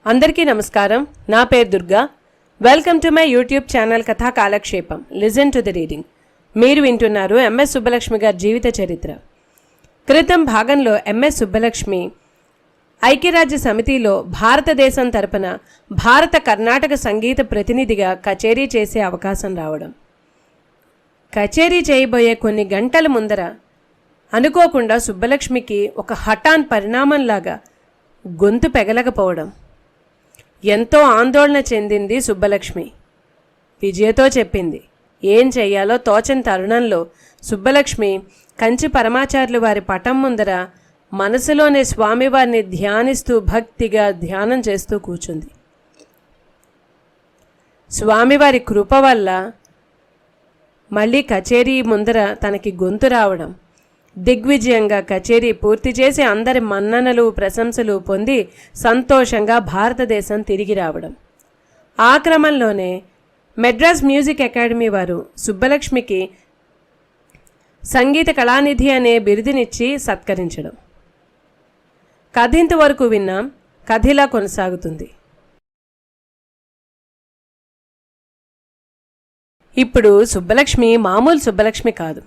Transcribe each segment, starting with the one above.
అందరికీ నమస్కారం. నా పేరు Durga. Welcome to my YouTube channel కథా కాలక్షేపం. Listen to the reading. మీరు వింటున్నారు ఎంఎస్ సుబ్బలక్ష్మి గారి జీవిత చరిత్ర. క్రితం భాగంలో ఎంఎస్ సుబ్బలక్ష్మి ఐక్యరాజ్య సమితిలో భారతదేశం తరపున భారత కర్ణాటక సంగీత ప్రతినిధిగా కచేరీ చేసే అవకాశం రావడం, కచేరీ చేయబోయే కొన్ని గంటల ముందర అనుకోకుండా సుబ్బలక్ష్మికి ఒక హఠాన్ పరిణామంలాగా గొంతు పెగలకపోవడం. ఎంతో ఆందోళన చెందింది సుబ్బలక్ష్మి. విజయతో చెప్పింది. ఏం చెయ్యాలో తోచని తరుణంలో సుబ్బలక్ష్మి కంచి పరమాచార్యులు వారి పటం ముందర మనసులోనే స్వామివారిని ధ్యానిస్తూ భక్తిగా ధ్యానం చేస్తూ కూర్చుంది. స్వామివారి కృప వల్ల మళ్ళీ కచేరీ ముందర తనకి గొంతు రావడం, దిగ్విజయంగా కచేరీ పూర్తి చేసి అందరి మన్ననలు ప్రశంసలు పొంది సంతోషంగా భారతదేశం తిరిగి రావడం. ఆ క్రమంలోనే మెడ్రాస్ మ్యూజిక్ అకాడమీ వారు సుబ్బలక్ష్మికి సంగీత కళానిధి అనే బిరుదునిచ్చి సత్కరించడం. కథ ఇంతవరకు విన్నాం. కథ ఇలా కొనసాగుతుంది. ఇప్పుడు సుబ్బలక్ష్మి మామూలు సుబ్బలక్ష్మి కాదు,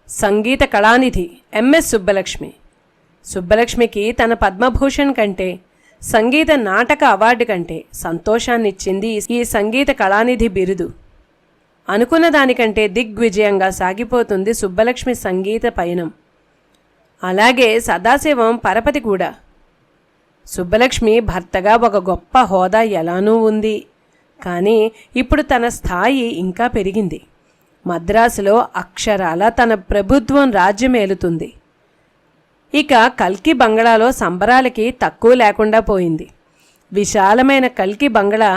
సంగీత కళానిధి ఎంఎస్ సుబ్బలక్ష్మి. సుబ్బలక్ష్మికి తన పద్మభూషణ్ కంటే, సంగీత నాటక అవార్డు కంటే సంతోషాన్నిచ్చింది ఈ సంగీత కళానిధి బిరుదు. అనుకున్న దానికంటే దిగ్విజయంగా సాగిపోతుంది సుబ్బలక్ష్మి సంగీత పయనం. అలాగే సదాశివం పరపతి కూడా. సుబ్బలక్ష్మి భర్తగా ఒక గొప్ప హోదా ఎలానూ ఉంది, కానీ ఇప్పుడు తన స్థాయి ఇంకా పెరిగింది. మద్రాసులో అక్షరాల తన ప్రభుత్వం రాజ్యమేలుతుంది. ఇక కల్కి బంగళాలో సంబరాలకి తక్కువ లేకుండా పోయింది. విశాలమైన కల్కి బంగళా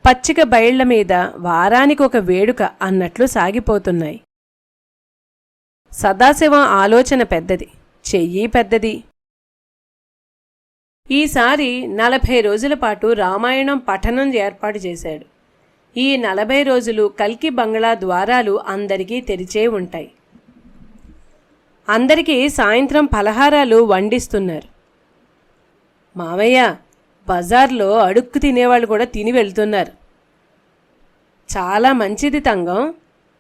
పచ్చిక బయళ్ల మీద వారానికి ఒక వేడుక అన్నట్లు సాగిపోతున్నాయి. సదాశివం ఆలోచన పెద్దది, చెయ్యి పెద్దది. ఈసారి 40 రోజుల పాటు రామాయణం పఠనం ఏర్పాటు చేశాడు. ఈ 40 రోజులు కల్కి బంగళా ద్వారాలు అందరికీ తెరిచే ఉంటాయి. అందరికీ సాయంత్రం పలహారాలు వండిస్తున్నారు. మావయ్య, బజార్లో అడుక్కు తినేవాళ్ళు కూడా తిని వెళ్తున్నారు. చాలా మంచిది తంగం,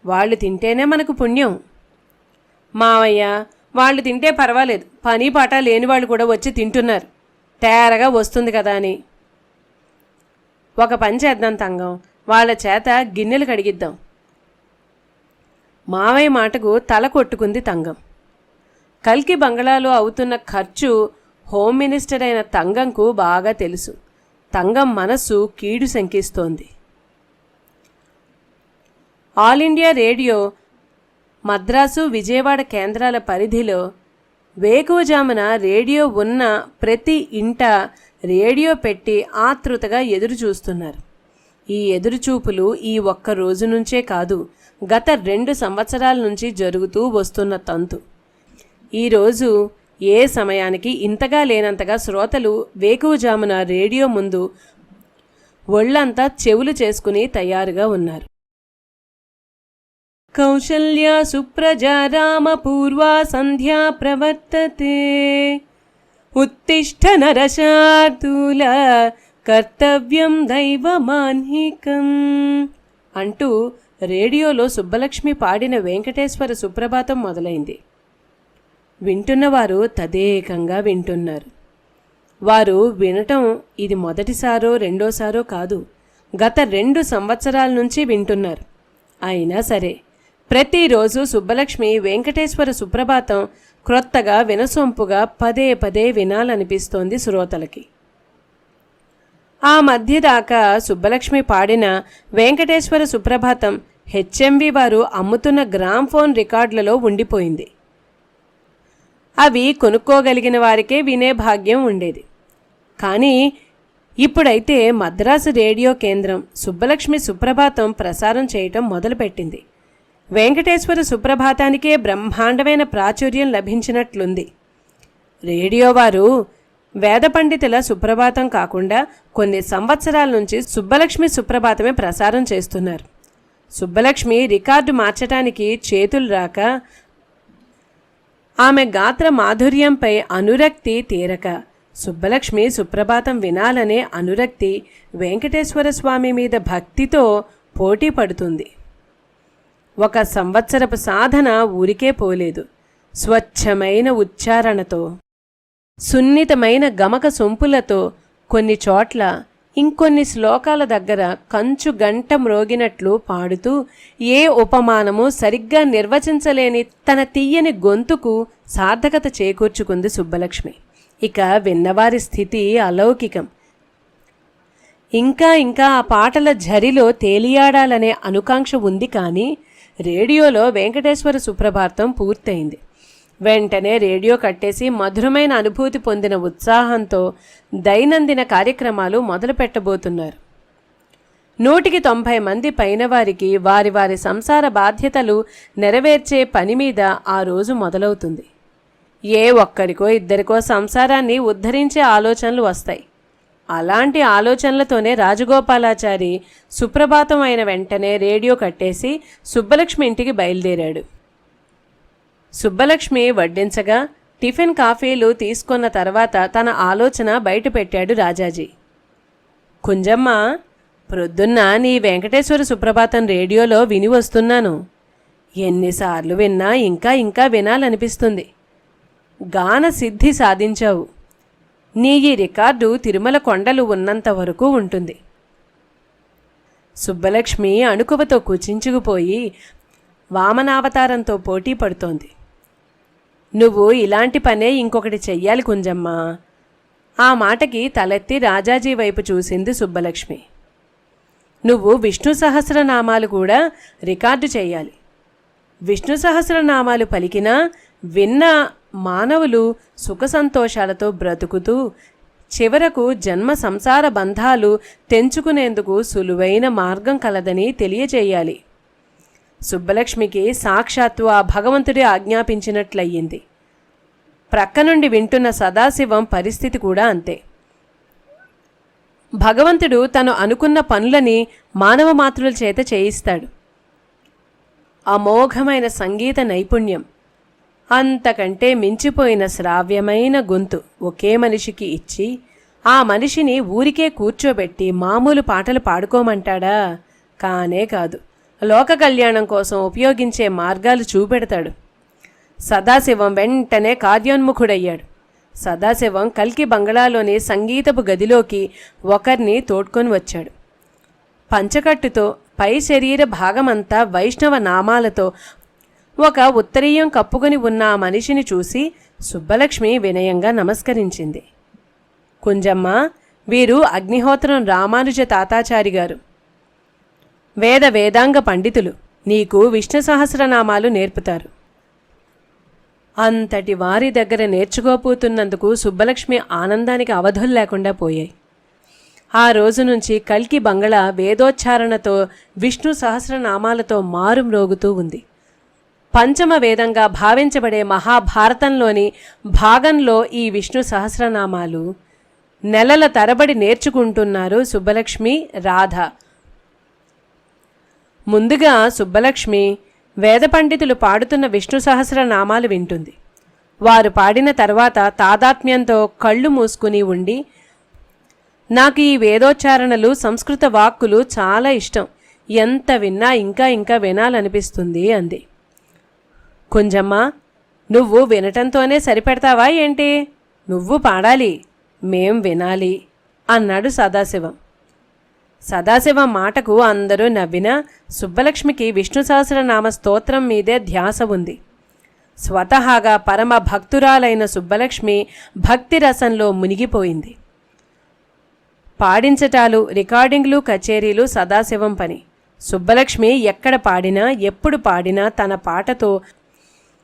వాళ్ళు తింటేనే మనకు పుణ్యం. మావయ్య, వాళ్ళు తింటే పర్వాలేదు, పని పాట లేని వాళ్ళు కూడా వచ్చి తింటున్నారు, తేరగా వస్తుంది కదా అని. ఒక పని చేద్దాం తంగం, వాళ్ళ చేత గిన్నెలు కడిగిద్దాం. మావయ్య మాటకు తల కొట్టుకుంది తంగం. కల్కి బంగళాలో అవుతున్న ఖర్చు హోమ్ మినిస్టర్ అయిన తంగంకు బాగా తెలుసు. తంగం మనస్సు కీడు శంకిస్తోంది. All India Radio Madras, Vijayawada కేంద్రాల పరిధిలో వేకువజామున రేడియో ఉన్న ప్రతి ఇంట రేడియో పెట్టి ఆతృతగా ఎదురు చూస్తున్నారు. ఈ ఎదురుచూపులు ఈ ఒక్క రోజు నుంచే కాదు, గత 2 సంవత్సరాల నుంచి జరుగుతూ వస్తున్న తంతు. ఈరోజు ఏ సమయానికి ఇంతగా లేనంతగా శ్రోతలు వేకువజామున రేడియో ముందు ఒళ్లంతా చెవులు చేసుకుని తయారుగా ఉన్నారు. కౌశల్య సుప్రజా రామ పూర్వా సంధ్యా ప్రవర్తతే ఉత్తిష్ఠ నరశార్దూల కర్తవ్యం దైవమాన్హికం అంటూ రేడియోలో సుబ్బలక్ష్మి పాడిన వెంకటేశ్వర సుప్రభాతం మొదలైంది. వింటున్నవారు తదేకంగా వింటున్నారు. వారు వినటం ఇది మొదటిసారో రెండోసారో కాదు, గత 2 సంవత్సరాల నుంచి వింటున్నారు. అయినా సరే ప్రతిరోజు సుబ్బలక్ష్మి వెంకటేశ్వర సుప్రభాతం క్రొత్తగా వినసొంపుగా పదే పదే వినాలనిపిస్తోంది శ్రోతలకి. ఆ మధ్య దాకా సుబ్బలక్ష్మి పాడిన వెంకటేశ్వర సుప్రభాతం హెచ్ఎంవి వారు అమ్ముతున్న గ్రామ్ఫోన్ రికార్డులలో ఉండిపోయింది. అవి కొనుక్కోగలిగిన వారికే వినే భాగ్యం ఉండేది. కానీ ఇప్పుడైతే మద్రాసు రేడియో కేంద్రం సుబ్బలక్ష్మి సుప్రభాతం ప్రసారం చేయటం మొదలుపెట్టింది. వెంకటేశ్వర సుప్రభాతానికే బ్రహ్మాండమైన ప్రాచుర్యం లభించినట్లుంది. రేడియో వారు వేద పండితుల సుప్రభాతం కాకుండా కొన్ని సంవత్సరాల నుంచి సుబ్బలక్ష్మి సుప్రభాతమే ప్రసారం చేస్తున్నారు. సుబ్బలక్ష్మి రికార్డు మార్చటానికి చేతులు రాక, ఆమె గాత్ర మాధుర్యంపై అనురక్తి తీరక సుబ్బలక్ష్మి సుప్రభాతం వినాలనే అనురక్తి వెంకటేశ్వర స్వామి మీద భక్తితో పోటీ పడుతుంది. 1 సంవత్సరపు సాధన ఊరికే పోలేదు. స్వచ్ఛమైన ఉచ్చారణతో, సున్నితమైన గమక సొంపులతో, కొన్ని చోట్ల ఇంకొన్ని శ్లోకాల దగ్గర కంచు గంట మ్రోగినట్లు పాడుతూ ఏ ఉపమానము సరిగ్గా నిర్వచించలేని తన తీయని గొంతుకు సార్థకత చేకూర్చుకుంది సుబ్బలక్ష్మి. ఇక విన్నవారి స్థితి అలౌకికం. ఇంకా ఇంకా ఆ పాటల ఝరిలో తేలియాడాలనే అనుకాంక్ష ఉంది. కానీ రేడియోలో వెంకటేశ్వర సుప్రభాతం పూర్తయింది. వెంటనే రేడియో కట్టేసి మధురమైన అనుభూతి పొందిన ఉత్సాహంతో దైనందిన కార్యక్రమాలు మొదలు పెట్టబోతున్నారు. 190 మంది పైన వారికి వారి వారి సంసార బాధ్యతలు నెరవేర్చే పని మీద ఆ రోజు మొదలవుతుంది. ఏ ఒక్కరికో ఇద్దరికో సంసారాన్ని ఉద్ధరించే ఆలోచనలు వస్తాయి. అలాంటి ఆలోచనలతోనే రాజగోపాలాచారి సుప్రభాతం అయిన వెంటనే రేడియో కట్టేసి సుబ్బలక్ష్మి ఇంటికి బయలుదేరాడు. సుబ్బలక్ష్మి వడ్డించగా టిఫిన్ కాఫీలు తీసుకున్న తర్వాత తన ఆలోచన బయటపెట్టాడు రాజాజీ. కుంజమ్మ, ప్రొద్దున్న నీ వెంకటేశ్వర సుప్రభాతం రేడియోలో విని వస్తున్నాను. ఎన్నిసార్లు విన్నా ఇంకా ఇంకా వినాలనిపిస్తుంది. గాన సిద్ధి సాధించావు. నీ ఈ రికార్డు తిరుమల కొండలు ఉన్నంత వరకు ఉంటుంది. సుబ్బలక్ష్మి అణుకువతో కుచించుకుపోయి వామనావతారంతో పోటీ పడుతోంది. నువ్వు ఇలాంటి పనే ఇంకొకటి చెయ్యాలి కుంజమ్మ. ఆ మాటకి తలెత్తి రాజాజీ వైపు చూసింది సుబ్బలక్ష్మి. నువ్వు విష్ణు సహస్రనామాలు కూడా రికార్డు చేయాలి. విష్ణు సహస్రనామాలు పలికినా విన్న మానవులు సుఖ సంతోషాలతో బ్రతుకుతూ చివరకు జన్మ సంసార బంధాలు తెంచుకునేందుకు సులువైన మార్గం కలదని తెలియచేయాలి. సుబ్బలక్ష్మికి సాక్షాత్తు ఆ భగవంతుడి ఆజ్ఞాపించినట్లయింది. ప్రక్క నుండి వింటున్న సదాశివం పరిస్థితి కూడా అంతే. భగవంతుడు తను అనుకున్న పనులని మానవ మాతృల చేత చేయిస్తాడు. అమోఘమైన సంగీత నైపుణ్యం, అంతకంటే మించిపోయిన శ్రావ్యమైన గొంతు ఒకే మనిషికి ఇచ్చి ఆ మనిషిని ఊరికే కూర్చోబెట్టి మామూలు పాటలు పాడుకోమంటాడా? కానే కాదు. లోక కళ్యాణం కోసం ఉపయోగించే మార్గాలు చూపెడతాడు. సదాశివం వెంటనే కార్యోన్ముఖుడయ్యాడు. సదాశివం కల్కి బంగళాలోని సంగీతపు గదిలోకి ఒకరిని తోడ్కొని వచ్చాడు. పంచకట్టుతో పై శరీర భాగమంతా వైష్ణవ నామాలతో ఒక ఉత్తరీయం కప్పుకొని ఉన్న ఆ మనిషిని చూసి సుబ్బలక్ష్మి వినయంగా నమస్కరించింది. కుంజమ్మ, వీరు అగ్నిహోత్రం రామానుజ తాతాచారి గారు. వేదాంగ పండితులు. నీకు విష్ణు సహస్రనామాలు నేర్పుతారు. అంతటి వారి దగ్గర నేర్చుకోపోతున్నందుకు సుబ్బలక్ష్మి ఆనందానికి అవధులు లేకుండా పోయాయి. ఆ రోజు నుంచి కల్కి బంగళా వేదోచ్చారణతో విష్ణు సహస్రనామాలతో మారుమ్రోగుతూ ఉంది. పంచమ వేదంగా భావించబడే మహాభారతంలోని భాగంలో ఈ విష్ణు సహస్రనామాలు నెలల తరబడి నేర్చుకుంటున్నారు సుబ్బలక్ష్మి, రాధ. ముందుగా సుబ్బలక్ష్మి వేద పండితులు పాడుతున్న విష్ణు సహస్రనామాలు వింటుంది. వారు పాడిన తర్వాత తాదాత్మ్యంతో కళ్ళు మూసుకుని ఉండి, నాకు ఈ వేదోచ్చారణలు సంస్కృత వాక్కులు చాలా ఇష్టం, ఎంత విన్నా ఇంకా ఇంకా వినాలనిపిస్తుంది అంది. కుంజమ్మ, నువ్వు వినటంతోనే సరిపెడతావా ఏంటి? నువ్వు పాడాలి, మేం వినాలి అన్నాడు సదాశివం. సదాశివం మాటకు అందరూ నవ్వినా సుబ్బలక్ష్మికి విష్ణు సహస్రనామ స్తోత్రం మీదే ధ్యాస ఉంది. స్వతహాగా పరమ భక్తురాలైన సుబ్బలక్ష్మి భక్తి రసంలో మునిగిపోయింది. పాడించటాలు, రికార్డింగ్లు, కచేరీలు సదాశివం పని. సుబ్బలక్ష్మి ఎక్కడ పాడినా ఎప్పుడు పాడినా తన పాటతో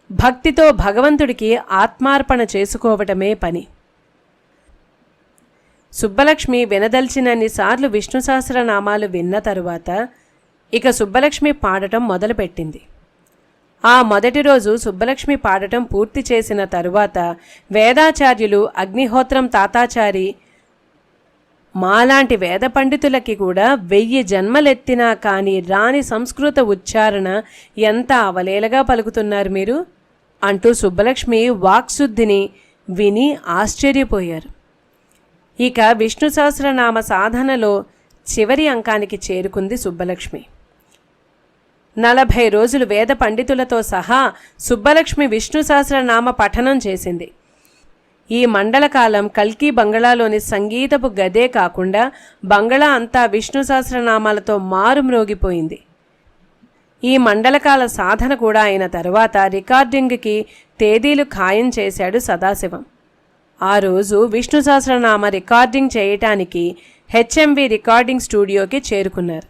భక్తితో భగవంతుడికి ఆత్మార్పణ చేసుకోవటమే పని. సుబ్బలక్ష్మి వినదల్చినన్నిసార్లు విష్ణు సహస్రనామాలు విన్న తరువాత ఇక సుబ్బలక్ష్మి పాడటం మొదలుపెట్టింది. ఆ మొదటి రోజు సుబ్బలక్ష్మి పాడటం పూర్తి చేసిన తరువాత వేదాచార్యులు అగ్నిహోత్రం తాతాచారి మాలాంటి వేద పండితులకి కూడా 1000 జన్మలెత్తినా కానీ రాని సంస్కృత ఉచ్చారణ ఎంత అవలేలగా పలుకుతున్నారు మీరు అంటూ సుబ్బలక్ష్మి వాక్శుద్ధిని విని ఆశ్చర్యపోయారు. ఇక విష్ణు సహస్రనామ సాధనలో చివరి అంకానికి చేరుకుంది సుబ్బలక్ష్మి. 40 రోజులు వేద పండితులతో సహా సుబ్బలక్ష్మి విష్ణు సహస్రనామ పఠనం చేసింది. ఈ మండలకాలం కల్కి బంగళాలోని సంగీతపు గదే కాకుండా బంగళా అంతా విష్ణు సహస్రనామాలతో మారుమ్రోగిపోయింది. ఈ మండలకాల సాధన కూడా అయిన తరువాత రికార్డింగ్కి తేదీలు ఖాయం చేశాడు సదాశివం. ఆ రోజు విష్ణు సహస్రనామ రికార్డింగ్ చేయటానికి హెచ్ఎంవి రికార్డింగ్ స్టూడియోకి చేరుకున్నారు.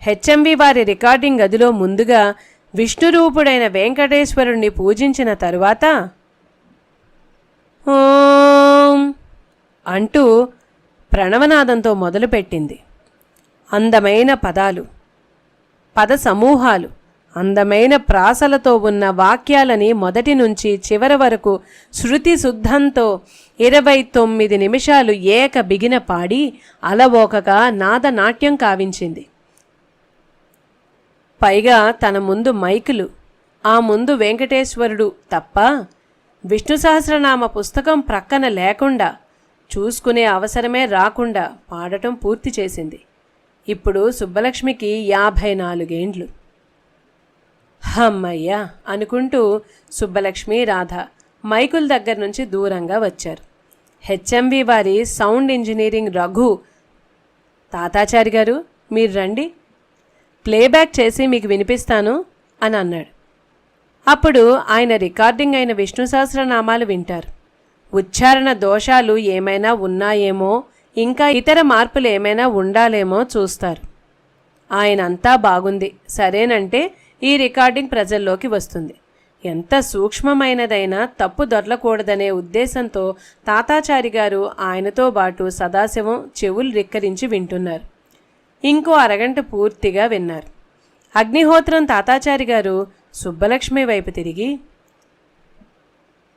హెచ్ఎంవి వారి రికార్డింగ్ గదిలో ముందుగా విష్ణురూపుడైన వెంకటేశ్వరుణ్ణి పూజించిన తరువాత ఓం అంటూ ప్రణవనాదంతో మొదలుపెట్టింది. అందమైన పదాలు, పద సమూహాలు, అందమైన ప్రాసలతో ఉన్న వాక్యాలని మొదటి నుంచి చివరి వరకు శృతి శుద్ధంతో 29 నిమిషాలు ఏక బిగిన పాడి అలవోకగా నాదనాట్యం కావించింది. పైగా తన ముందు మైకులు, ఆ ముందు వెంకటేశ్వరుడు తప్ప విష్ణు సహస్రనామ పుస్తకం ప్రక్కన లేకుండా, చూసుకునే అవసరమే రాకుండా పాడటం పూర్తి చేసింది. ఇప్పుడు సుబ్బలక్ష్మికి 54 ఏండ్లు. హమ్మయ్యా అనుకుంటూ సుబ్బలక్ష్మి, రాధ మైకుల దగ్గర నుంచి దూరంగా వచ్చారు. హెచ్ఎంవి వారి సౌండ్ ఇంజనీరింగ్ రఘు, తాతాచారి గారు మీరు రండి, ప్లేబ్యాక్ చేసి మీకు వినిపిస్తాను అని అన్నాడు. అప్పుడు ఆయన రికార్డింగ్ అయిన విష్ణు సహస్రనామాలు వింటారు. ఉచ్చారణ దోషాలు ఏమైనా ఉన్నాయేమో, ఇంకా ఇతర మార్పులు ఏమైనా ఉండాలేమో చూస్తారు. ఆయనంతా బాగుంది సరేనంటే ఈ రికార్డింగ్ ప్రజల్లోకి వస్తుంది. ఎంత సూక్ష్మమైనదైనా తప్పు దొరలకూడదనే ఉద్దేశంతో తాతాచారి గారు ఆయనతో పాటు సదాశివం చెవులు రిక్కరించి వింటున్నారు. ఇంకో అరగంట పూర్తిగా విన్నారు. అగ్నిహోత్రం తాతాచారి గారు సుబ్బలక్ష్మి వైపు తిరిగి,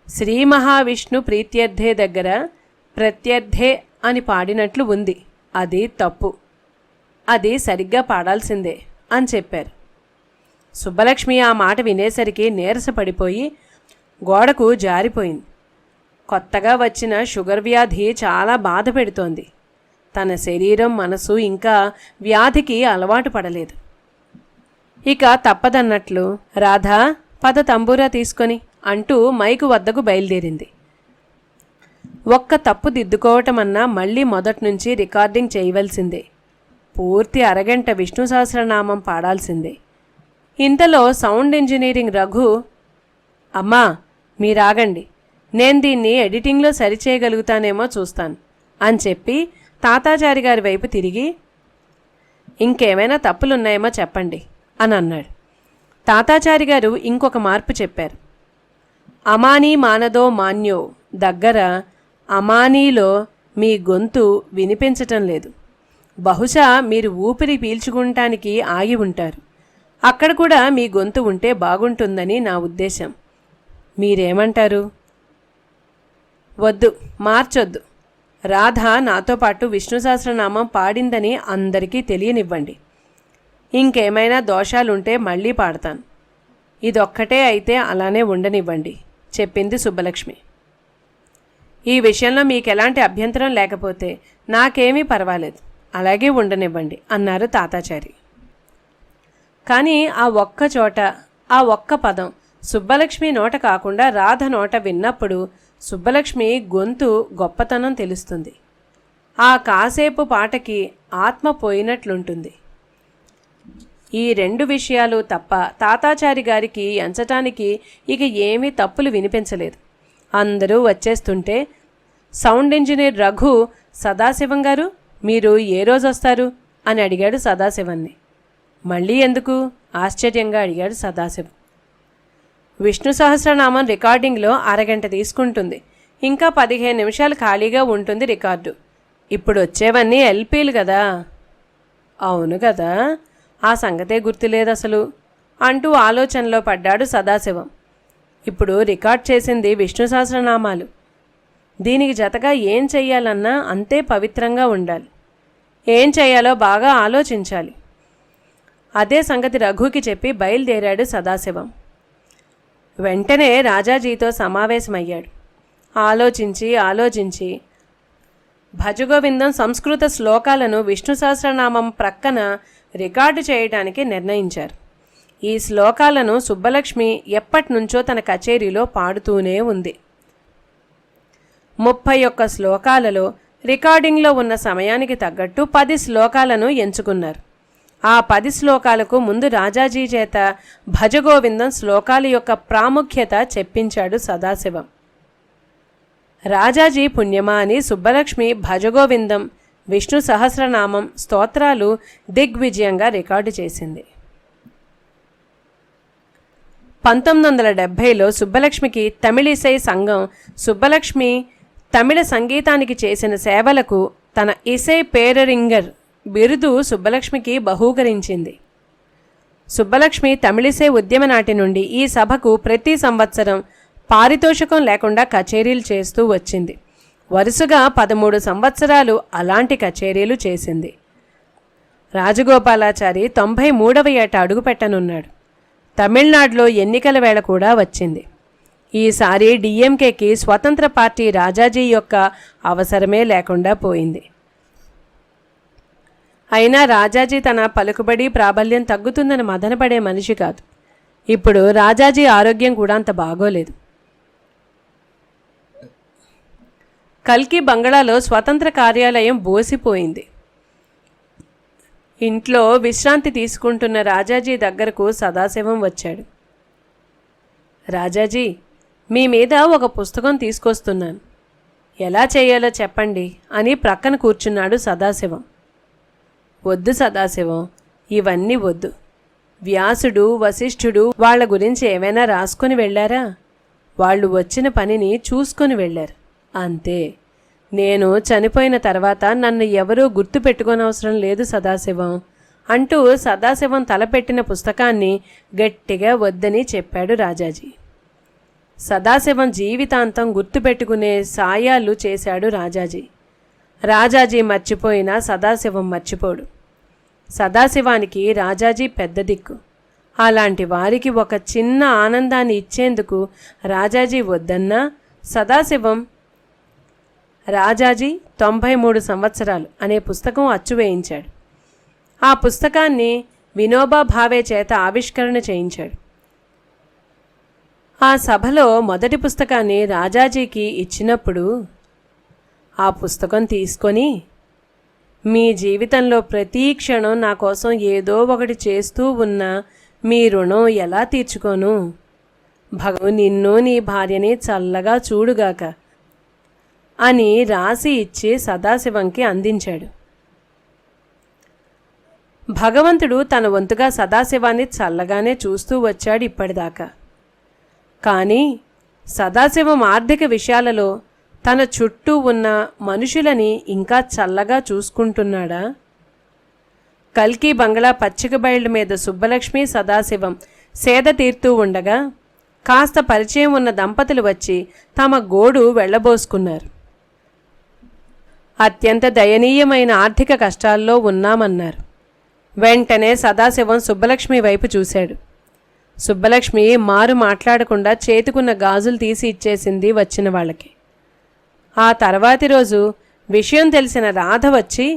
శ్రీ మహావిష్ణు ప్రీత్యర్థే దగ్గర ప్రత్యర్థే అని పాడినట్లు ఉంది, అది తప్పు, అది సరిగ్గా పాడాల్సిందే అని చెప్పారు. సుబ్బలక్ష్మి ఆ మాట వినేసరికి నీరసపడిపోయి గోడకు జారిపోయింది. కొత్తగా వచ్చిన షుగర్ వ్యాధి చాలా బాధ పెడుతోంది. తన శరీరం, మనసు ఇంకా వ్యాధికి అలవాటు పడలేదు. ఇక తప్పదన్నట్లు రాధా పద తంబూరా తీసుకొని అంటూ మైకు వద్దకు బయలుదేరింది. ఒక్క తప్పు దిద్దుకోవటమన్నా మళ్ళీ మొదటి నుంచి రికార్డింగ్ చేయవలసిందే. పూర్తి అరగంట విష్ణు సహస్రనామం పాడాల్సిందే. ఇంతలో సౌండ్ ఇంజనీరింగ్ రఘు, అమ్మా మీరాగండి, నేను దీన్ని ఎడిటింగ్లో సరిచేయగలుగుతానేమో చూస్తాను అని చెప్పి తాతాచారి గారి వైపు తిరిగి, ఇంకేమైనా తప్పులున్నాయేమో చెప్పండి అని అన్నాడు. తాతాచారి గారు ఇంకొక మార్పు చెప్పారు. అమానీ మానదో మాన్యో దగ్గర అమానీలో మీ గొంతు వినిపించటం లేదు. బహుశా మీరు ఊపిరి పీల్చుకుంటానికి ఆగి ఉంటారు. అక్కడ కూడా మీ గొంతు ఉంటే బాగుంటుందని నా ఉద్దేశం. మీరేమంటారు? వద్దు, మార్చొద్దు. రాధ నాతో పాటు విష్ణు సహస్రనామం పాడిందని అందరికీ తెలియనివ్వండి. ఇంకేమైనా దోషాలుంటే మళ్ళీ పాడతాను. ఇదొక్కటే అయితే అలానే ఉండనివ్వండి చెప్పింది సుబ్బలక్ష్మి. ఈ విషయంలో మీకు ఎలాంటి అభ్యంతరం లేకపోతే నాకేమీ పర్వాలేదు, అలాగే ఉండనివ్వండి అన్నారు తాతాచారి. కానీ ఆ ఒక్క చోట, ఆ ఒక్క పదం సుబ్బలక్ష్మి నోట కాకుండా రాధ నోట విన్నప్పుడు సుబ్బలక్ష్మి గొంతు గొప్పతనం తెలుస్తుంది. ఆ కాసేపు పాటకి ఆత్మ పోయినట్లుంటుంది. ఈ 2 విషయాలు తప్ప తాతాచారి గారికి ఎంచటానికి ఇక ఏమీ తప్పులు వినిపించలేదు. అందరూ వచ్చేస్తుంటే సౌండ్ ఇంజనీర్ రఘు, సదాశివం గారు మీరు ఏ రోజు వస్తారు అని అడిగాడు సదాశివాన్ని. మళ్ళీ ఎందుకు ఆశ్చర్యంగా అడిగాడు సదాశివం. విష్ణు సహస్రనామం రికార్డింగ్లో అరగంట తీసుకుంటుంది. ఇంకా 15 నిమిషాలు ఖాళీగా ఉంటుంది రికార్డు. ఇప్పుడు వచ్చేవన్నీ ఎల్పీలు కదా. అవును కదా, ఆ సంగతే గుర్తులేదు అసలు అంటూ ఆలోచనలో పడ్డాడు సదాశివం. ఇప్పుడు రికార్డ్ చేసింది విష్ణు సహస్రనామాలు. దీనికి జతగా ఏం చెయ్యాలన్నా అంతే పవిత్రంగా ఉండాలి. ఏం చెయ్యాలో బాగా ఆలోచించాలి. అదే సంగతి రఘుకి చెప్పి బయలుదేరాడు సదాశివం. వెంటనే రాజాజీతో సమావేశమయ్యాడు. ఆలోచించి భజగోవిందం సంస్కృత శ్లోకాలను విష్ణు సహస్రనామం ప్రక్కన రికార్డు చేయడానికి నిర్ణయించారు. ఈ శ్లోకాలను సుబ్బలక్ష్మి ఎప్పటినుంచో తన కచేరీలో పాడుతూనే ఉంది. 31 శ్లోకాలలో రికార్డింగ్లో ఉన్న సమయానికి తగ్గట్టు 10 శ్లోకాలను ఎంచుకున్నారు. ఆ 10 శ్లోకాలకు ముందు రాజాజీ చేత భజగోవిందం శ్లోకాల యొక్క ప్రాముఖ్యత చెప్పించాడు సదాశివం. రాజాజీ పుణ్యమా అని సుబ్బలక్ష్మి భజగోవిందం, విష్ణు సహస్రనామం స్తోత్రాలు దిగ్విజయంగా రికార్డు చేసింది. 1970లో సుబ్బలక్ష్మికి తమిళిసై సంఘం సుబ్బలక్ష్మి తమిళ సంగీతానికి చేసిన సేవలకు తన ఇసై పేరరింగర్ బిరుదు సుబ్బలక్ష్మికి బహూకరించింది. సుబ్బలక్ష్మి తమిళిసై ఉద్యమ నాటి నుండి ఈ సభకు ప్రతి సంవత్సరం పారితోషికం లేకుండా కచేరీలు చేస్తూ వచ్చింది. వరుసగా 13 సంవత్సరాలు అలాంటి కచేరీలు చేసింది. రాజగోపాలాచారి 93వ ఏట అడుగుపెట్టనున్నాడు. తమిళనాడులో ఎన్నికల వేళ కూడా వచ్చింది. ఈసారి డిఎంకేకి స్వతంత్ర పార్టీ రాజాజీ యొక్క అవసరమే లేకుండా పోయింది. అయినా రాజాజీ తన పలుకుబడి ప్రాబల్యం తగ్గుతుందని మదనపడే మనిషి కాదు. ఇప్పుడు రాజాజీ ఆరోగ్యం కూడా అంత బాగోలేదు. కల్కి బంగళాలో స్వతంత్ర కార్యాలయం బోసిపోయింది. ఇంట్లో విశ్రాంతి తీసుకుంటున్న రాజాజీ దగ్గరకు సదాశివం వచ్చాడు. రాజాజీ, మీ మీద ఒక పుస్తకం తీసుకొస్తున్నాను, ఎలా చేయాలో చెప్పండి అని ప్రక్కన కూర్చున్నాడు సదాశివం. వద్దు సదాశివం, ఇవన్నీ వద్దు. వ్యాసుడు, వశిష్ఠుడు వాళ్ళ గురించి ఏమైనా రాసుకొని వెళ్ళారా? వాళ్ళు వచ్చిన పనిని చూసుకొని వెళ్ళారు అంతే. నేను చనిపోయిన తర్వాత నన్ను ఎవరూ గుర్తు పెట్టుకోనవసరం లేదు సదాశివం అంటూ సదాశివం తలపెట్టిన పుస్తకాన్ని గట్టిగా వద్దని చెప్పాడు రాజాజీ. సదాశివం జీవితాంతం గుర్తుపెట్టుకునే సాయాలు చేశాడు రాజాజీ. రాజాజీ మర్చిపోయినా సదాశివం మర్చిపోడు. సదాశివానికి రాజాజీ పెద్ద దిక్కు. అలాంటి వారికి ఒక చిన్న ఆనందాన్ని ఇచ్చేందుకు రాజాజీ వద్దన్నా సదాశివం రాజాజీ 93 సంవత్సరాలు అనే పుస్తకం అచ్చువేయించాడు. ఆ పుస్తకాన్ని వినోబా భావే చేత ఆవిష్కరణ చేయించాడు. ఆ సభలో మొదటి పుస్తకాన్ని రాజాజీకి ఇచ్చినప్పుడు ఆ పుస్తకం తీసుకొని, మీ జీవితంలో ప్రతి క్షణం నా కోసం ఏదో ఒకటి చేస్తూ ఉన్న మీ రుణం ఎలా తీర్చుకోను? భగవు నిన్ను నీ భార్యని చల్లగా చూడుగాక అని రాసి ఇచ్చి సదాశివంకి అందించాడు. భగవంతుడు తన వంతుగా సదాశివాన్ని చల్లగానే చూస్తూ వచ్చాడు ఇప్పటిదాకా. కానీ సదాశివం ఆర్థిక విషయాలలో తన చుట్టూ ఉన్న మనుషులని ఇంకా చల్లగా చూసుకుంటున్నాడా? కల్కి బంగ్లా పచ్చిక బయళ్ళ మీద సుబ్బలక్ష్మి సదాశివం సేద తీరుతూ ఉండగా కాస్త పరిచయం ఉన్న దంపతులు వచ్చి తమ గోడు వెళ్ళబోసుకున్నారు. అత్యంత దయనీయమైన ఆర్థిక కష్టాల్లో ఉన్నామన్నారు. వెంటనే సదాశివం సుబ్బలక్ష్మి వైపు చూశాడు. సుబ్బలక్ష్మి మారు మాట్లాడకుండా చేతుకున్న గాజులు తీసి ఇచ్చేసింది వచ్చిన వాళ్ళకి. ఆ తర్వాతి రోజు విషయం తెలిసిన రాధ వచ్చి,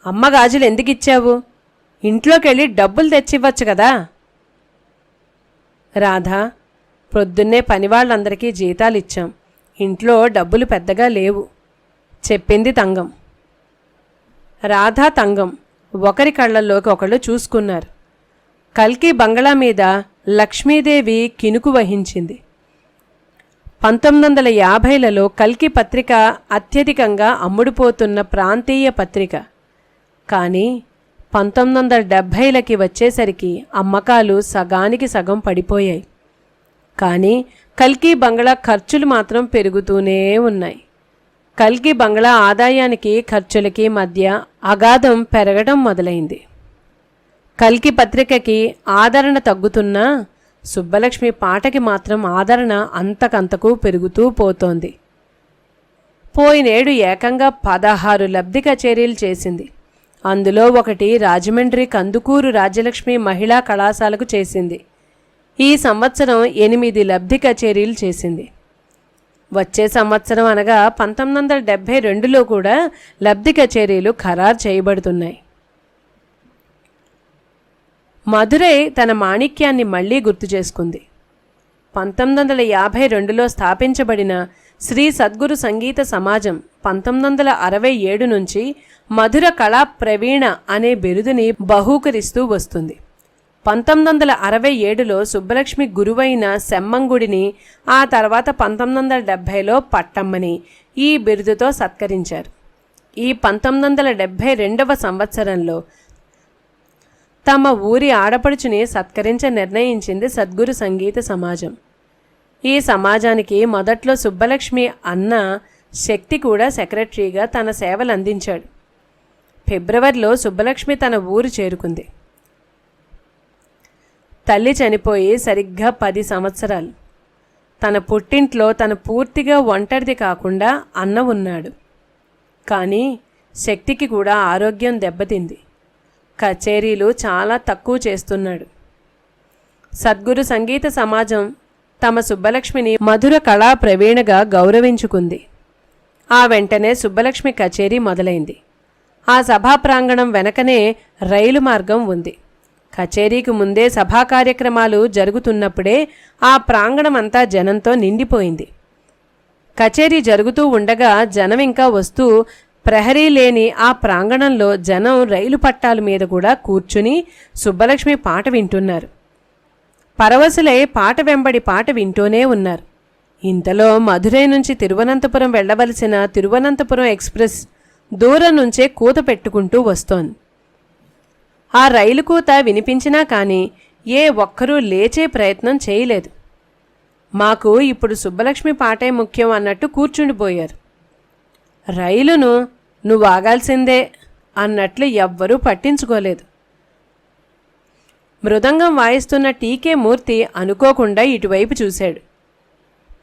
అమ్మ గాజులు ఎందుకు ఇచ్చావు? ఇంట్లోకి వెళ్ళి డబ్బులు తెచ్చివ్వచ్చు కదా. రాధ, ప్రొద్దున్నే పనివాళ్ళందరికీ జీతాలు ఇచ్చాం, ఇంట్లో డబ్బులు పెద్దగా లేవు చెప్పింది తంగం. రాధా తంగం ఒకరి కళ్ళల్లోకి ఒకళ్ళు చూసుకున్నారు. కల్కి బంగ్లా మీద లక్ష్మీదేవి కినుకు వహించింది. 1950లలో కల్కి పత్రిక అత్యధికంగా అమ్ముడుపోతున్న ప్రాంతీయ పత్రిక. కానీ 1970లకి వచ్చేసరికి అమ్మకాలు సగానికి సగం పడిపోయాయి. కానీ కల్కి బంగ్లా ఖర్చులు మాత్రం పెరుగుతూనే ఉన్నాయి. కల్కి బంగ్లా ఆదాయానికి ఖర్చులకి మధ్య అగాధం పెరగడం మొదలైంది. కల్కి పత్రికకి ఆదరణ తగ్గుతున్నా సుబ్బలక్ష్మి పాటకి మాత్రం ఆదరణ అంతకంతకు పెరుగుతూ పోతోంది. పోయినేడు ఏకంగా 16 లబ్ధి కచేరీలు చేసింది. అందులో ఒకటి రాజమండ్రి కందుకూరు రాజ్యలక్ష్మి మహిళా కళాశాలకు చేసింది. ఈ సంవత్సరం 8 లబ్ధి కచేరీలు చేసింది. వచ్చే సంవత్సరం అనగా 1972లో కూడా లబ్ధి కచేరీలు ఖరారు చేయబడుతున్నాయి. మధురై తన మాణిక్యాన్ని మళ్లీ గుర్తు చేసుకుంది. 1952లో స్థాపించబడిన శ్రీ సద్గురు సంగీత సమాజం 1967 నుంచి మధుర కళా ప్రవీణ అనే బిరుదుని బహూకరిస్తూ వస్తుంది. 1967లో సుబ్బలక్ష్మి గురువైన సెమ్మంగుడిని, ఆ తర్వాత 1970లో పట్టమ్మని ఈ బిరుదుతో సత్కరించారు. ఈ 1972వ సంవత్సరంలో తమ ఊరి ఆడపడుచుని సత్కరించ నిర్ణయించింది సద్గురు సంగీత సమాజం. ఈ సమాజానికి మొదట్లో సుబ్బలక్ష్మి అన్న శక్తి కూడా సెక్రటరీగా తన సేవలు అందించాడు. ఫిబ్రవరిలో సుబ్బలక్ష్మి తన ఊరు చేరుకుంది. తల్లి చనిపోయి సరిగ్గా 10 సంవత్సరాలు. తన పుట్టింట్లో తను పూర్తిగా ఒంటరిది కాకుండా అన్న ఉన్నాడు. కానీ శక్తికి కూడా ఆరోగ్యం దెబ్బతింది. కచేరీలు చాలా తక్కువ చేస్తున్నాడు. సద్గురు సంగీత సమాజం తమ సుబ్బలక్ష్మిని మధుర కళా ప్రవీణగా గౌరవించుకుంది. ఆ వెంటనే సుబ్బలక్ష్మి కచేరీ మొదలైంది. ఆ సభా ప్రాంగణం వెనకనే రైలు మార్గం ఉంది. కచేరీకి ముందే సభా కార్యక్రమాలు జరుగుతున్నప్పుడే ఆ ప్రాంగణం అంతా జనంతో నిండిపోయింది. కచేరీ జరుగుతూ ఉండగా జనం ఇంకా వస్తూ ప్రహరీ లేని ఆ ప్రాంగణంలో జనం రైలు పట్టాల మీద కూడా కూర్చుని సుబ్బలక్ష్మి పాట వింటున్నారు. పరవశులై పాట వెంబడి పాట వింటూనే ఉన్నారు. ఇంతలో మధురై నుంచి తిరువనంతపురం వెళ్లవలసిన తిరువనంతపురం ఎక్స్ప్రెస్ దూరం నుంచే కూత పెట్టుకుంటూ వస్తోంది. ఆ రైలు కూత వినిపించినా కానీ ఏ ఒక్కరూ లేచే ప్రయత్నం చేయలేదు. మాకు ఇప్పుడు సుబ్బలక్ష్మి పాటే ముఖ్యం అన్నట్టు కూర్చుండిపోయారు. రైలును నువ్వు ఆగాల్సిందే అన్నట్లు ఎవ్వరూ పట్టించుకోలేదు. మృదంగం వాయిస్తున్న టీకే మూర్తి అనుకోకుండా ఇటువైపు చూశాడు.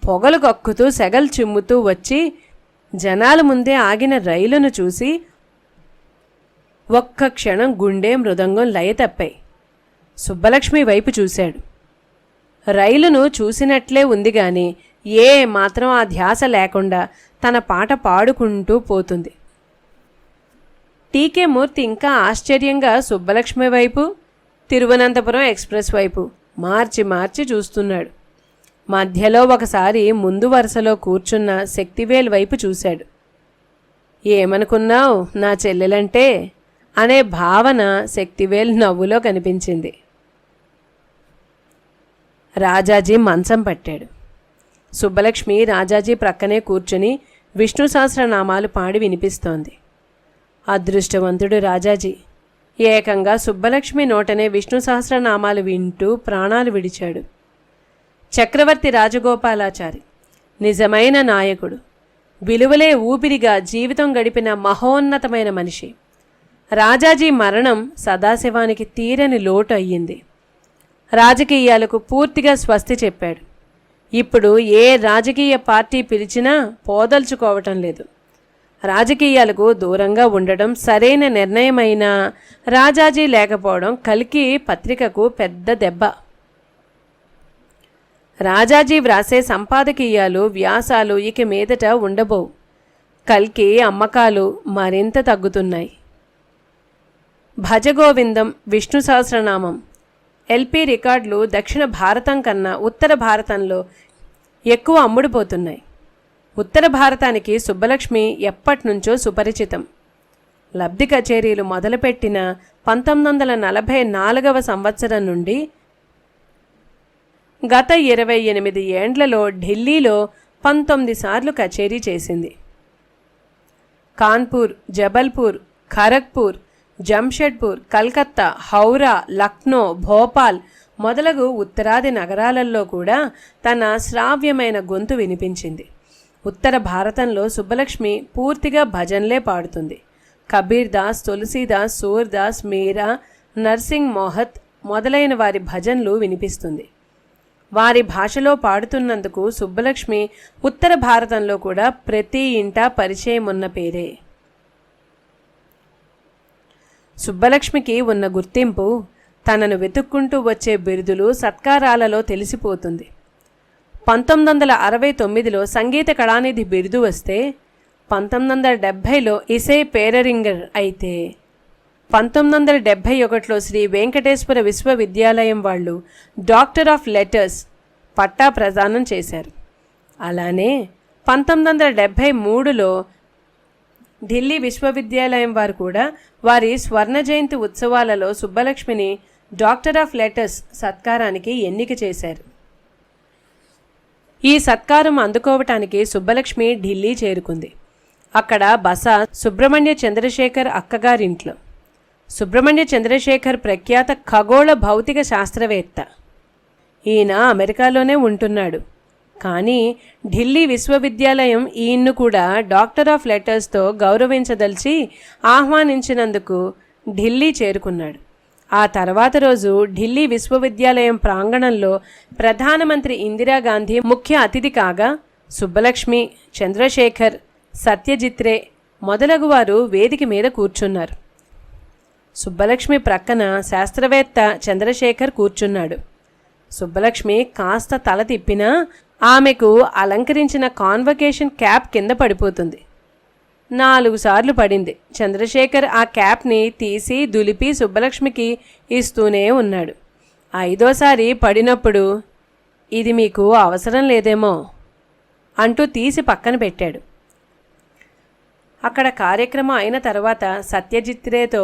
పొగలు కక్కుతూ సెగలు చిమ్ముతూ వచ్చి జనాల ముందే ఆగిన రైలును చూసి ఒక్క క్షణం గుండె మృదంగం లయ తప్పాయి. సుబ్బలక్ష్మి వైపు చూశాడు. రైలును చూసినట్లే ఉంది గాని ఏ మాత్రం ఆ ధ్యాస లేకుండా తన పాట పాడుకుంటూ పోతుంది. టీకే మూర్తి ఇంకా ఆశ్చర్యంగా సుబ్బలక్ష్మి వైపు, తిరువనంతపురం ఎక్స్ప్రెస్ వైపు మార్చి మార్చి చూస్తున్నాడు. మధ్యలో ఒకసారి ముందు వరుసలో కూర్చున్న శక్తివేల్ వైపు చూశాడు. ఏమనుకున్నావు నా చెల్లెలంటే అనే భావన శక్తివేల్ నవ్వులో కనిపించింది. రాజాజీ మంచం పట్టాడు. సుబ్బలక్ష్మి రాజాజీ ప్రక్కనే కూర్చుని విష్ణు సహస్రనామాలు పాడి వినిపిస్తోంది. అదృష్టవంతుడు రాజాజీ. ఏకంగా సుబ్బలక్ష్మి నోటనే విష్ణు సహస్రనామాలు వింటూ ప్రాణాలు విడిచాడు. చక్రవర్తి రాజగోపాలాచారి నిజమైన నాయకుడు, విలువలే ఊపిరిగా జీవితం గడిపిన మహోన్నతమైన మనిషి. రాజాజీ మరణం సదాశివానికి తీరని లోటు అయ్యింది. రాజకీయాలకు పూర్తిగా స్వస్తి చెప్పాడు. ఇప్పుడు ఏ రాజకీయ పార్టీ పిలిచినా పోదలుచుకోవటం లేదు. రాజకీయాలకు దూరంగా ఉండడం సరైన నిర్ణయమైన రాజాజీ లేకపోవడం కల్కి పత్రికకు పెద్ద దెబ్బ. రాజాజీ వ్రాసే సంపాదకీయాలు, వ్యాసాలు ఇక మీదట ఉండబోవు. కల్కి అమ్మకాలు మరింత తగ్గుతున్నాయి. భజగోవిందం, విష్ణు సహస్రనామం, ఎల్పి రికార్డులు దక్షిణ భారతం కన్నా ఉత్తర భారతంలో ఎక్కువ అమ్ముడుపోతున్నాయి. ఉత్తర భారతానికి సుబ్బలక్ష్మి ఎప్పటినుంచో సుపరిచితం. లబ్ధి కచేరీలు మొదలుపెట్టిన 1944వ సంవత్సరం నుండి గత 28 ఏండ్లలో ఢిల్లీలో 19 సార్లు కచేరీ చేసింది. కాన్పూర్, జబల్పూర్, ఖరగ్పూర్, జంషెడ్పూర్, కల్కత్తా, హౌరా, లక్నో, భోపాల్ మొదలగు ఉత్తరాది నగరాలలో కూడా తన శ్రావ్యమైన గొంతు వినిపించింది. ఉత్తర భారతంలో సుబ్బలక్ష్మి పూర్తిగా భజన్లే పాడుతుంది. కబీర్ దాస్, తులసీదాస్, సూర్దాస్, మీరా, నర్సింగ్ మోహత్ మొదలైన వారి భజన్లు వినిపిస్తుంది. వారి భాషలో పాడుతున్నందుకు సుబ్బలక్ష్మి ఉత్తర భారతంలో కూడా ప్రతి ఇంటా పరిచయం ఉన్న పేరే. సుబ్బలక్ష్మికి ఉన్న గుర్తింపు తనను వెతుక్కుంటూ వచ్చే బిరుదులు, సత్కారాలలో తెలిసిపోతుంది. 1969లో సంగీత కళానిధి బిరుదు వస్తే 1970లో ఇసే పేరరింగర్ అయితే 1971లో శ్రీ వెంకటేశ్వర విశ్వవిద్యాలయం వాళ్ళు డాక్టర్ ఆఫ్ లెటర్స్ పట్టా ప్రదానం చేశారు. అలానే 1973లో ఢిల్లీ విశ్వవిద్యాలయం వారు కూడా వారి స్వర్ణ జయంతి ఉత్సవాలలో సుబ్బలక్ష్మిని డాక్టర్ ఆఫ్ లెటర్స్ సత్కారానికి ఎన్నిక చేశారు. ఈ సత్కారం అందుకోవటానికి సుబ్బలక్ష్మి ఢిల్లీ చేరుకుంది. అక్కడ బస సుబ్రహ్మణ్య చంద్రశేఖర్ అక్కగారింట్లో. సుబ్రహ్మణ్య చంద్రశేఖర్ ప్రఖ్యాత ఖగోళ భౌతిక శాస్త్రవేత్త. ఈయన అమెరికాలోనే ఉంటున్నాడు. కానీ ఢిల్లీ విశ్వవిద్యాలయం ఈయన్ను కూడా డాక్టర్ ఆఫ్ లెటర్స్తో గౌరవించదలిచి ఆహ్వానించినందుకు ఢిల్లీ చేరుకున్నాడు. ఆ తర్వాత రోజు ఢిల్లీ విశ్వవిద్యాలయం ప్రాంగణంలో ప్రధానమంత్రి ఇందిరాగాంధీ ముఖ్య అతిథి కాగా సుబ్బలక్ష్మి, చంద్రశేఖర్, సత్యజిత్ రే మొదలగువారు వేదిక మీద కూర్చున్నారు. సుబ్బలక్ష్మి ప్రక్కన శాస్త్రవేత్త చంద్రశేఖర్ కూర్చున్నాడు. సుబ్బలక్ష్మి కాస్త తల తిప్పినా ఆమెకు అలంకరించిన కాన్వకేషన్ క్యాప్ కింద పడిపోతుంది. 4 సార్లు పడింది. చంద్రశేఖర్ ఆ క్యాప్ని తీసి దులిపి సుబ్బలక్ష్మికి ఇస్తూనే ఉన్నాడు. 5వసారి పడినప్పుడు ఇది మీకు అవసరం లేదేమో అంటూ తీసి పక్కన పెట్టాడు. అక్కడ కార్యక్రమం అయిన తర్వాత సత్యజిత్ రేతో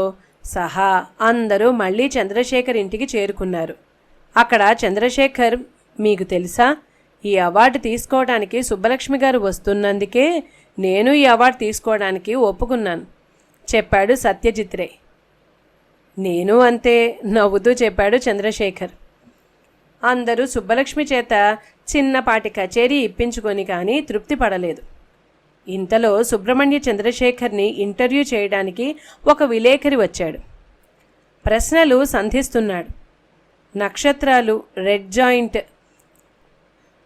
సహా అందరూ మళ్ళీ చంద్రశేఖర్ ఇంటికి చేరుకున్నారు. అక్కడ చంద్రశేఖర్, మీకు తెలుసా, ఈ అవార్డు తీసుకోవడానికి సుబ్బలక్ష్మి గారు వస్తున్నందుకే నేను ఈ అవార్డు తీసుకోవడానికి ఒప్పుకున్నాను చెప్పాడు సత్యజిత్ రే. నేను అంతే నవ్వుతూ చెప్పాడు చంద్రశేఖర్. అందరూ సుబ్బలక్ష్మి చేత చిన్నపాటి కచేరీ ఇప్పించుకొని కానీ తృప్తి పడలేదు. ఇంతలో సుబ్రహ్మణ్య చంద్రశేఖర్ని ఇంటర్వ్యూ చేయడానికి ఒక విలేకరి వచ్చాడు. ప్రశ్నలు సంధిస్తున్నాడు. నక్షత్రాలు, red giant,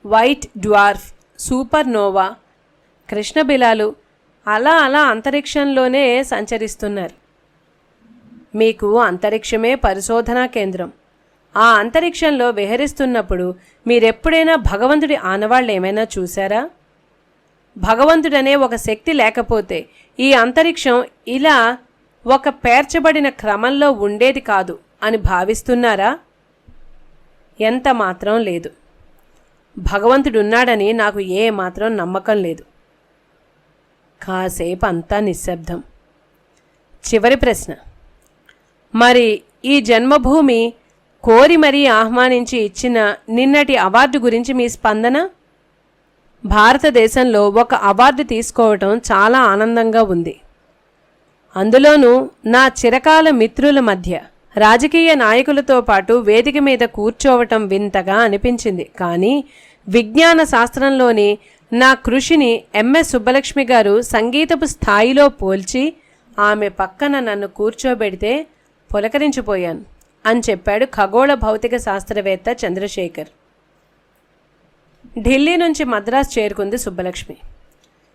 white dwarf, supernova, కృష్ణబిలాలు అలా అలా అంతరిక్షంలోనే సంచరిస్తున్నారు. మీకు అంతరిక్షమే పరిశోధనా కేంద్రం. ఆ అంతరిక్షంలో విహరిస్తున్నప్పుడు మీరెప్పుడైనా భగవంతుడి ఆనవాళ్ళు ఏమైనా చూశారా? భగవంతుడనే ఒక శక్తి లేకపోతే ఈ అంతరిక్షం ఇలా ఒక పేర్చబడిన క్రమంలో ఉండేది కాదు అని భావిస్తున్నారా? ఎంత మాత్రం లేదు. భగవంతుడున్నాడని నాకు ఏ మాత్రం నమ్మకం లేదు. కాసేపు అంతా నిశ్శబ్దం. చివరి ప్రశ్న, మరి ఈ జన్మభూమి కోరి మరీ ఆహ్వానించి ఇచ్చిన నిన్నటి అవార్డు గురించి మీ స్పందన? భారతదేశంలో ఒక అవార్డు తీసుకోవటం చాలా ఆనందంగా ఉంది. అందులోనూ నా చిరకాల మిత్రుల మధ్య రాజకీయ నాయకులతో పాటు వేదిక మీద కూర్చోవటం వింతగా అనిపించింది. కానీ విజ్ఞాన శాస్త్రంలోని నా కృషిని ఎంఎస్ సుబ్బలక్ష్మి గారు సంగీతపు స్థాయిలో పోల్చి ఆమె పక్కన నన్ను కూర్చోబెడితే పులకరించిపోయాను అని చెప్పాడు ఖగోళ భౌతిక శాస్త్రవేత్త చంద్రశేఖర్. ఢిల్లీ నుంచి మద్రాసు చేరుకుంది సుబ్బలక్ష్మి.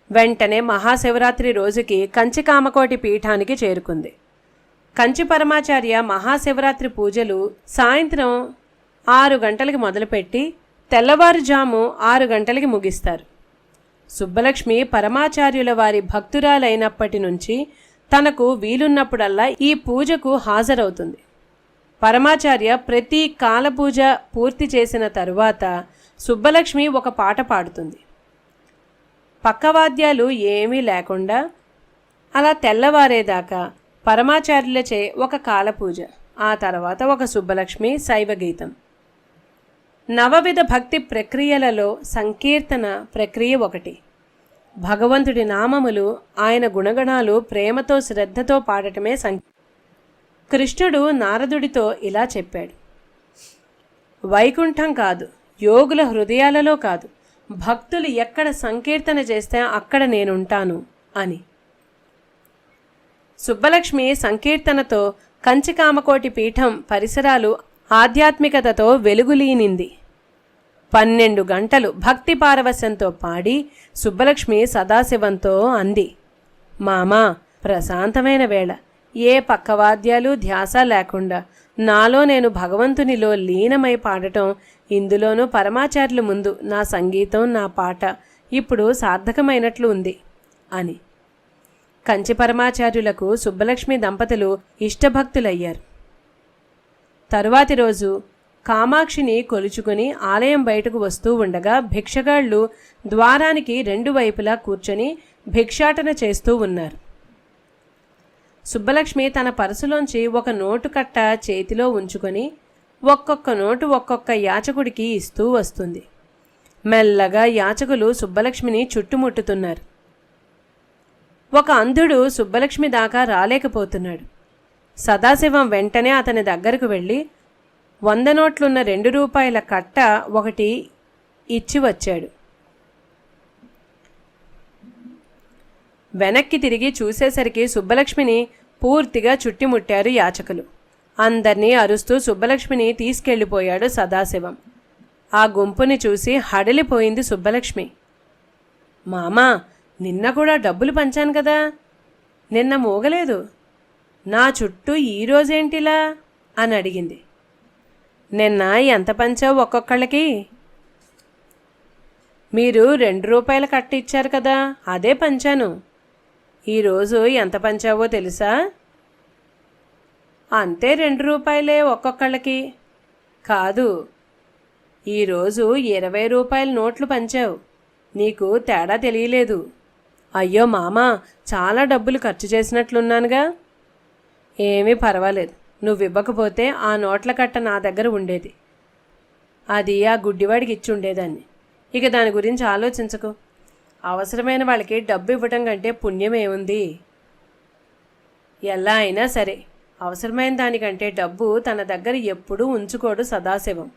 వెంటనే మహాశివరాత్రి రోజుకి కంచి కామకోటి పీఠానికి చేరుకుంది. కంచి పరమాచార్య మహాశివరాత్రి పూజలు సాయంత్రం 6 గంటలకి మొదలుపెట్టి తెల్లవారుజాము 6 గంటలకి ముగిస్తారు. సుబ్బలక్ష్మి పరమాచార్యుల వారి భక్తురాలైనప్పటి నుంచి తనకు వీలున్నప్పుడల్లా ఈ పూజకు హాజరవుతుంది. పరమాచార్య ప్రతి కాలపూజ పూర్తి చేసిన తరువాత సుబ్బలక్ష్మి ఒక పాట పాడుతుంది. పక్కవాద్యాలు ఏమీ లేకుండా అలా తెల్లవారేదాకా పరమాచార్యులచే ఒక కాలపూజ, ఆ తర్వాత ఒక సుబ్బలక్ష్మి శైవ గీతం. నవవిధ భక్తి ప్రక్రియలలో సంకీర్తన ప్రక్రియ ఒకటి. భగవంతుడి నామములు, ఆయన గుణగణాలు ప్రేమతో శ్రద్ధతో పాడటమే కృష్ణుడు నారదుడితో ఇలా చెప్పాడు, వైకుంఠం కాదు, యోగుల హృదయాలలో కాదు, భక్తులు ఎక్కడ సంకీర్తన చేస్తే అక్కడ నేనుంటాను అని. సుబ్బలక్ష్మి సంకీర్తనతో కంచికామకోటి పీఠం పరిసరాలు ఆధ్యాత్మికతతో వెలుగులీనింది. 12 గంటలు భక్తి పారవశ్యంతో పాడి సుబ్బలక్ష్మి సదాశివంతో అంది, మామా, ప్రశాంతమైన వేళ, ఏ పక్కవాద్యాలు ధ్యాస లేకుండా నాలో నేను భగవంతునిలో లీనమై పాడటం ఇందులోనూ పరమాచార్యుల ముందు నా సంగీతం, నా పాట ఇప్పుడు సార్థకమైనట్లు ఉంది అని. కంచి పరమాచార్యులకు సుబ్బలక్ష్మి దంపతులు ఇష్టభక్తులయ్యారు. తరువాతి రోజు కామాక్షిని కొలుచుకుని ఆలయం బయటకు వస్తూ ఉండగా భిక్షగాళ్ళు ద్వారానికి రెండు వైపులా కూర్చొని భిక్షాటన చేస్తూ ఉన్నారు. సుబ్బలక్ష్మి తన పర్సులోంచి ఒక నోటు కట్ట చేతిలో ఉంచుకొని ఒక్కొక్క నోటు ఒక్కొక్క యాచకుడికి ఇస్తూ వస్తుంది. మెల్లగా యాచకులు సుబ్బలక్ష్మిని చుట్టుముట్టుతున్నారు. ఒక అంధుడు సుబ్బలక్ష్మి దాకా రాలేకపోతున్నాడు. సదాశివం వెంటనే అతని దగ్గరకు వెళ్ళి 100 నోట్లున్న 2 రూపాయల కట్ట ఒకటి ఇచ్చి వచ్చాడు. వెనక్కి తిరిగి చూసేసరికి సుబ్బలక్ష్మిని పూర్తిగా చుట్టుముట్టారు యాచకులు. అందర్నీ అరుస్తూ సుబ్బలక్ష్మిని తీసుకెళ్ళిపోయాడు సదాశివం. ఆ గుంపుని చూసి హడలిపోయింది సుబ్బలక్ష్మి. మామా, నిన్న కూడా డబ్బులు పంచాను కదా, నిన్న మోగలేదు, నా చుట్టూ ఈరోజేంటిలా అని అడిగింది. నిన్న ఎంత పంచావు ఒక్కొక్కళ్ళకి? మీరు 2 రూపాయల కట్ట ఇచ్చారు కదా, అదే పంచాను. ఈరోజు ఎంత పంచావో తెలుసా? అంతే 2 రూపాయలే ఒక్కొక్కళ్ళకి. కాదు, ఈరోజు 20 రూపాయల నోట్లు పంచావు. నీకు తేడా తెలియలేదు. అయ్యో మామా, చాలా డబ్బులు ఖర్చు చేసినట్లున్నానుగా. ఏమీ పర్వాలేదు, నువ్వు ఇవ్వకపోతే ఆ నోట్ల కట్ట నా దగ్గర ఉండేది. అది ఆ గుడ్డివాడికి ఇచ్చి ఉండేదాన్ని. ఇక దాని గురించి ఆలోచించకు. అవసరమైన వాళ్ళకి డబ్బు ఇవ్వటం కంటే పుణ్యం ఏముంది? ఎలా అయినా సరే అవసరమైన దానికంటే డబ్బు తన దగ్గర ఎప్పుడూ ఉంచుకోడు సదాశివం.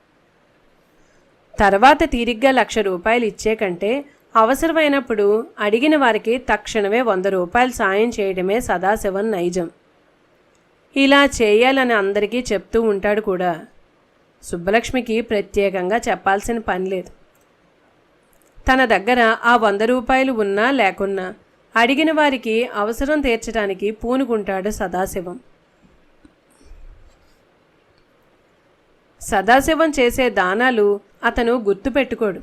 తర్వాత తీరిగ్గా 1,00,000 రూపాయలు ఇచ్చే కంటే అవసరమైనప్పుడు అడిగిన వారికి తక్షణమే 100 రూపాయలు సాయం చేయడమే సదాశివం నైజం. ఇలా చేయాలని అందరికీ చెప్తూ ఉంటాడు కూడా. సుబ్బలక్ష్మికి ప్రత్యేకంగా చెప్పాల్సిన పని లేదు. తన దగ్గర ఆ 100 రూపాయలు ఉన్నా లేకున్నా అడిగిన వారికి అవసరం తీర్చడానికి పూనుకుంటాడు సదాశివం. సదాశివం చేసే దానాలు అతను గుర్తుపెట్టుకోడు,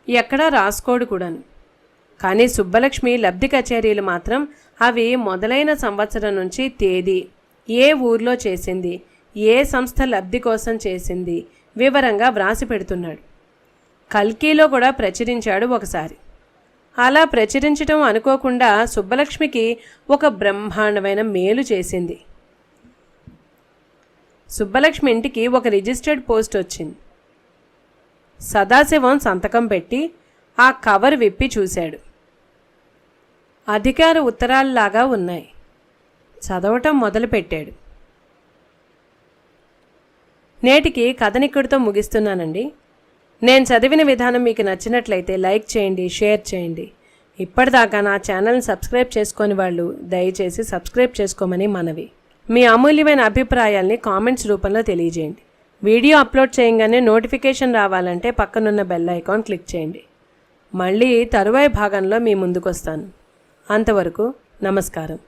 ఎక్కడా రాసుకోడు కూడాను. కానీ సుబ్బలక్ష్మి లబ్ధి కచేరీలు మాత్రం అవి మొదలైన సంవత్సరం నుంచి తేదీ, ఏ ఊర్లో చేసింది, ఏ సంస్థ లబ్ధి కోసం చేసింది వివరంగా వ్రాసి పెడుతున్నాడు. కల్కీలో కూడా ప్రచురించాడు ఒకసారి. అలా ప్రచురించడం అనుకోకుండా సుబ్బలక్ష్మికి ఒక బ్రహ్మాండమైన మేలు చేసింది. సుబ్బలక్ష్మి ఇంటికి ఒక రిజిస్టర్డ్ పోస్ట్ వచ్చింది. సదాశివం సంతకం పెట్టి ఆ కవర్ విప్పి చూశాడు. అధికార ఉత్తరాల్లాగా ఉన్నాయి. చదవటం మొదలుపెట్టాడు. నేటికి కథనిక్కడితో ముగిస్తున్నానండి. నేను చదివిన విధానం మీకు నచ్చినట్లయితే లైక్ చేయండి, షేర్ చేయండి. ఇప్పటిదాకా నా ఛానల్ని సబ్స్క్రైబ్ చేసుకొని వాళ్ళు దయచేసి సబ్స్క్రైబ్ చేసుకోమని మనవి. మీ అమూల్యమైన అభిప్రాయాల్ని కామెంట్స్ రూపంలో తెలియజేయండి. వీడియో అప్లోడ్ చేయగానే నోటిఫికేషన్ రావాలంటే పక్కనున్న బెల్ ఐకాన్ క్లిక్ చేయండి. మళ్ళీ తరువాయి భాగంలో మీ ముందుకొస్తాను. అంతవరకు నమస్కారం.